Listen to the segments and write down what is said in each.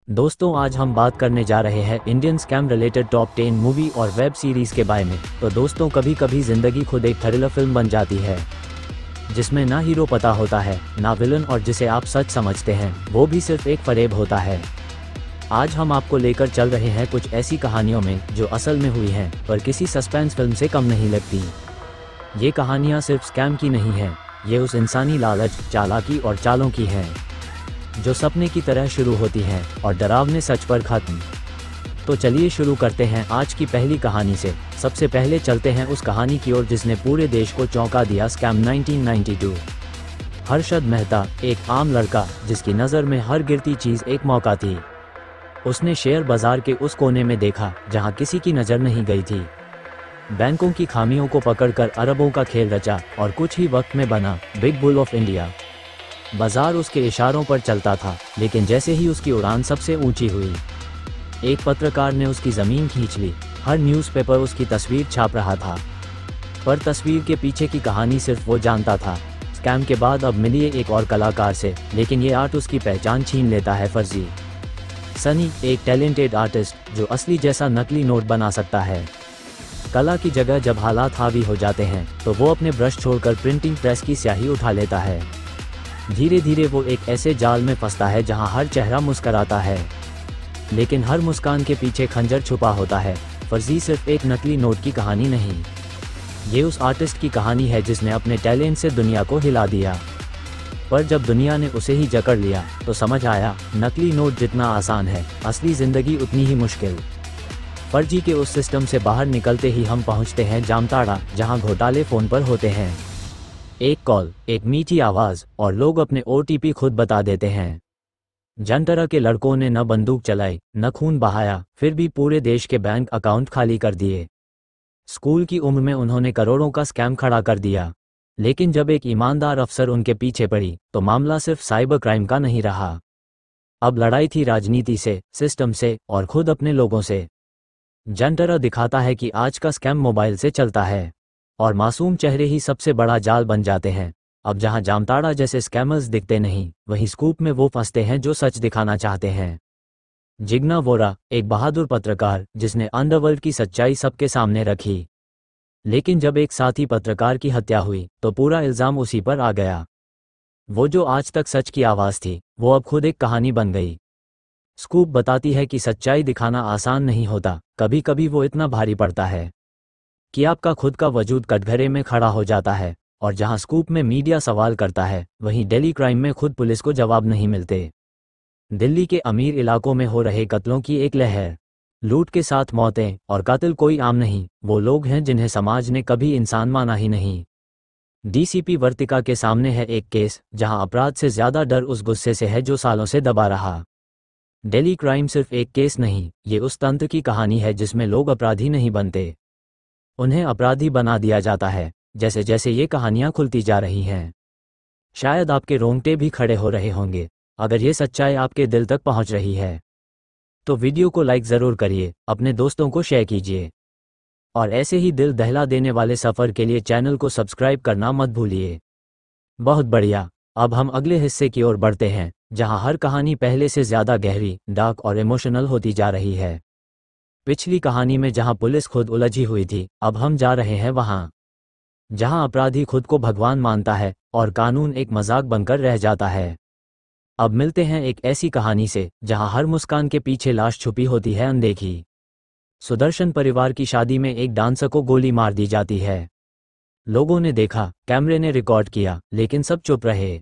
दोस्तों, आज हम बात करने जा रहे हैं Indian scam related top 10 movie और वेब सीरीज के बारे में। तो दोस्तों, कभी कभी जिंदगी खुद एक थ्रिलर फिल्म बन जाती है जिसमें ना हीरो पता होता है ना विलन, और जिसे आप सच समझते हैं वो भी सिर्फ एक फरेब होता है। आज हम आपको लेकर चल रहे हैं कुछ ऐसी कहानियों में जो असल में हुई हैं पर किसी सस्पेंस फिल्म से कम नहीं लगती। ये कहानियाँ सिर्फ स्कैम की नहीं हैं, ये उस इंसानी लालच, चालाकी और चालों की हैं जो सपने की तरह शुरू होती हैं और डरावने सच पर खत्म। तो चलिए शुरू करते हैं आज की पहली कहानी से। सबसे पहले चलते हैं उस कहानी की ओर जिसने पूरे देश को चौंका दिया। स्कैम 1992। हर्षद मेहता एक आम लड़का जिसकी नज़र में हर गिरती चीज़ एक मौका थी। उसने शेयर बाजार के उस कोने में देखा जहां किसी की नज़र नहीं गई थी। बैंकों की खामियों को पकड़कर अरबों का खेल रचा और कुछ ही वक्त में बना बिग बुल ऑफ इंडिया। बाजार उसके इशारों पर चलता था, लेकिन जैसे ही उसकी उड़ान सबसे ऊंची हुई, एक पत्रकार ने उसकी ज़मीन खींच ली। हर न्यूज़पेपर उसकी तस्वीर छाप रहा था, पर तस्वीर के पीछे की कहानी सिर्फ वो जानता था। स्कैम के बाद अब मिलिए एक और कलाकार से, लेकिन ये आर्ट उसकी पहचान छीन लेता है। फर्जी सनी एक टैलेंटेड आर्टिस्ट जो असली जैसा नकली नोट बना सकता है। कला की जगह जब हालात हावी हो जाते हैं तो वो अपने ब्रश छोड़कर प्रिंटिंग प्रेस की स्याही उठा लेता है। धीरे धीरे वो एक ऐसे जाल में फंसता है जहां हर चेहरा मुस्कराता है, लेकिन हर मुस्कान के पीछे खंजर छुपा होता है। फर्जी सिर्फ एक नकली नोट की कहानी नहीं, ये उस आर्टिस्ट की कहानी है जिसने अपने टैलेंट से दुनिया को हिला दिया। पर जब दुनिया ने उसे ही जकड़ लिया तो समझ आया, नकली नोट जितना आसान है, असली जिंदगी उतनी ही मुश्किल। फर्जी के उस सिस्टम से बाहर निकलते ही हम पहुंचते हैं जामताड़ा, जहां घोटाले फ़ोन पर होते हैं। एक कॉल, एक मीठी आवाज़ और लोग अपने OTP खुद बता देते हैं। जामताड़ा के लड़कों ने न बंदूक चलाई न खून बहाया, फिर भी पूरे देश के बैंक अकाउंट खाली कर दिए। स्कूल की उम्र में उन्होंने करोड़ों का स्कैम खड़ा कर दिया, लेकिन जब एक ईमानदार अफसर उनके पीछे पड़ी तो मामला सिर्फ साइबर क्राइम का नहीं रहा। अब लड़ाई थी राजनीति से, सिस्टम से और खुद अपने लोगों से। जामताड़ा दिखाता है कि आज का स्कैम मोबाइल से चलता है और मासूम चेहरे ही सबसे बड़ा जाल बन जाते हैं। अब जहां जामताड़ा जैसे स्कैमर्स दिखते नहीं, वहीं स्कूप में वो फंसते हैं जो सच दिखाना चाहते हैं। जिग्ना वोरा एक बहादुर पत्रकार जिसने अंडरवर्ल्ड की सच्चाई सबके सामने रखी, लेकिन जब एक साथी पत्रकार की हत्या हुई तो पूरा इल्ज़ाम उसी पर आ गया। वो जो आज तक सच की आवाज़ थी, वो अब खुद एक कहानी बन गई। स्कूप बताती है कि सच्चाई दिखाना आसान नहीं होता, कभी कभी वो इतना भारी पड़ता है कि आपका खुद का वजूद कटघरे में खड़ा हो जाता है। और जहां स्कूप में मीडिया सवाल करता है, वहीं दिल्ली क्राइम में खुद पुलिस को जवाब नहीं मिलते। दिल्ली के अमीर इलाकों में हो रहे कत्लों की एक लहर, लूट के साथ मौतें, और कातिल कोई आम नहीं, वो लोग हैं जिन्हें समाज ने कभी इंसान माना ही नहीं। DCP वर्तिका के सामने है एक केस जहां अपराध से ज्यादा डर उस गुस्से से है जो सालों से दबा रहा। दिल्ली क्राइम सिर्फ एक केस नहीं, ये उस तंत्र की कहानी है जिसमें लोग अपराधी नहीं बनते, उन्हें अपराधी बना दिया जाता है। जैसे जैसे ये कहानियां खुलती जा रही हैं, शायद आपके रोंगटे भी खड़े हो रहे होंगे। अगर ये सच्चाई आपके दिल तक पहुंच रही है तो वीडियो को लाइक ज़रूर करिए, अपने दोस्तों को शेयर कीजिए, और ऐसे ही दिल दहला देने वाले सफ़र के लिए चैनल को सब्सक्राइब करना मत भूलिए। बहुत बढ़िया, अब हम अगले हिस्से की ओर बढ़ते हैं जहां हर कहानी पहले से ज़्यादा गहरी, डार्क और इमोशनल होती जा रही है। पिछली कहानी में जहां पुलिस खुद उलझी हुई थी, अब हम जा रहे हैं वहां जहां अपराधी खुद को भगवान मानता है और कानून एक मजाक बनकर रह जाता है। अब मिलते हैं एक ऐसी कहानी से जहां हर मुस्कान के पीछे लाश छुपी होती है अनदेखी। सुदर्शन परिवार की शादी में एक डांसर को गोली मार दी जाती है। लोगों ने देखा, कैमरे ने रिकॉर्ड किया, लेकिन सब चुप रहे।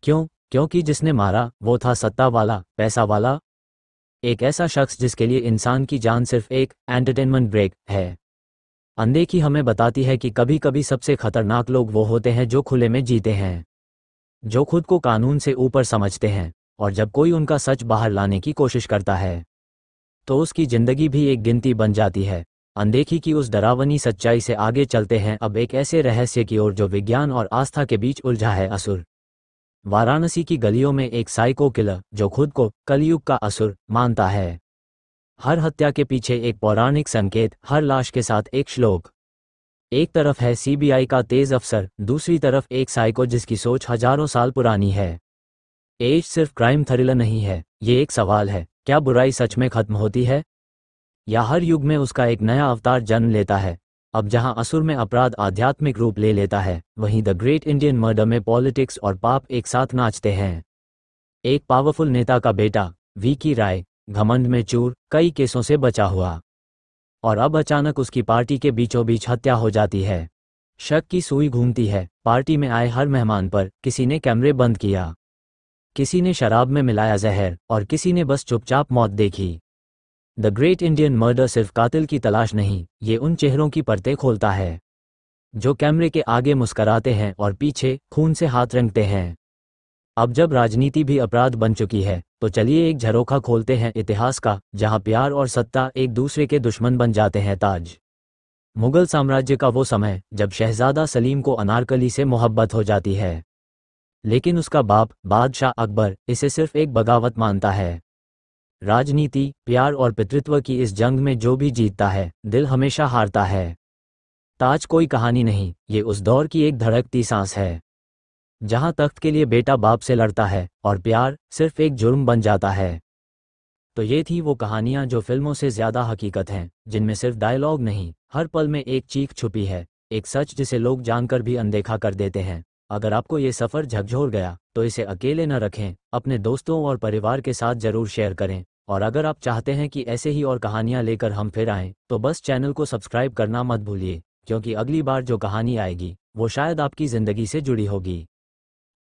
क्यों? क्योंकि जिसने मारा वो था सत्ता वाला, पैसा वाला, एक ऐसा शख्स जिसके लिए इंसान की जान सिर्फ एक एंटरटेनमेंट ब्रेक है। अनदेखी हमें बताती है कि कभी कभी सबसे खतरनाक लोग वो होते हैं जो खुले में जीते हैं, जो खुद को कानून से ऊपर समझते हैं, और जब कोई उनका सच बाहर लाने की कोशिश करता है तो उसकी जिंदगी भी एक गिनती बन जाती है। अनदेखी की उस डरावनी सच्चाई से आगे चलते हैं अब एक ऐसे रहस्य की ओर जो विज्ञान और आस्था के बीच उलझा है। असुर। वाराणसी की गलियों में एक साइको किलर जो खुद को कलयुग का असुर मानता है। हर हत्या के पीछे एक पौराणिक संकेत, हर लाश के साथ एक श्लोक। एक तरफ है CBI का तेज अफसर, दूसरी तरफ एक साइको जिसकी सोच हजारों साल पुरानी है। एज सिर्फ क्राइम थ्रिलर नहीं है, ये एक सवाल है, क्या बुराई सच में खत्म होती है, या हर युग में उसका एक नया अवतार जन्म लेता है? अब जहां असुर में अपराध आध्यात्मिक रूप ले लेता है, वहीं द ग्रेट इंडियन मर्डर में पॉलिटिक्स और पाप एक साथ नाचते हैं। एक पावरफुल नेता का बेटा वीकी राय, घमंड में चूर, कई केसों से बचा हुआ, और अब अचानक उसकी पार्टी के बीचों बीच हत्या हो जाती है। शक की सुई घूमती है। पार्टी में आए हर मेहमान पर किसी ने कैमरे बंद किया, किसी ने शराब में मिलाया जहर, और किसी ने बस चुपचाप मौत देखी। द ग्रेट इंडियन मर्डर सिर्फ कातिल की तलाश नहीं, ये उन चेहरों की परतें खोलता है जो कैमरे के आगे मुस्कराते हैं और पीछे खून से हाथ रंगते हैं। अब जब राजनीति भी अपराध बन चुकी है, तो चलिए एक झरोखा खोलते हैं इतिहास का, जहां प्यार और सत्ता एक दूसरे के दुश्मन बन जाते हैं। ताज मुगल साम्राज्य का वो समय जब शहजादा सलीम को अनारकली से मोहब्बत हो जाती है, लेकिन उसका बाप बादशाह अकबर इसे सिर्फ एक बगावत मानता है। राजनीति, प्यार और पितृत्व की इस जंग में जो भी जीतता है, दिल हमेशा हारता है। ताज कोई कहानी नहीं, ये उस दौर की एक धड़कती सांस है, जहां तख्त के लिए बेटा बाप से लड़ता है और प्यार सिर्फ एक जुर्म बन जाता है। तो ये थी वो कहानियां जो फिल्मों से ज्यादा हकीकत हैं, जिनमें सिर्फ डायलॉग नहीं, हर पल में एक चीख छुपी है, एक सच जिसे लोग जानकर भी अनदेखा कर देते हैं। अगर आपको ये सफ़र झकझोर गया, तो इसे अकेले न रखें, अपने दोस्तों और परिवार के साथ ज़रूर शेयर करें। और अगर आप चाहते हैं कि ऐसे ही और कहानियां लेकर हम फिर आएं, तो बस चैनल को सब्सक्राइब करना मत भूलिए, क्योंकि अगली बार जो कहानी आएगी वो शायद आपकी ज़िंदगी से जुड़ी होगी।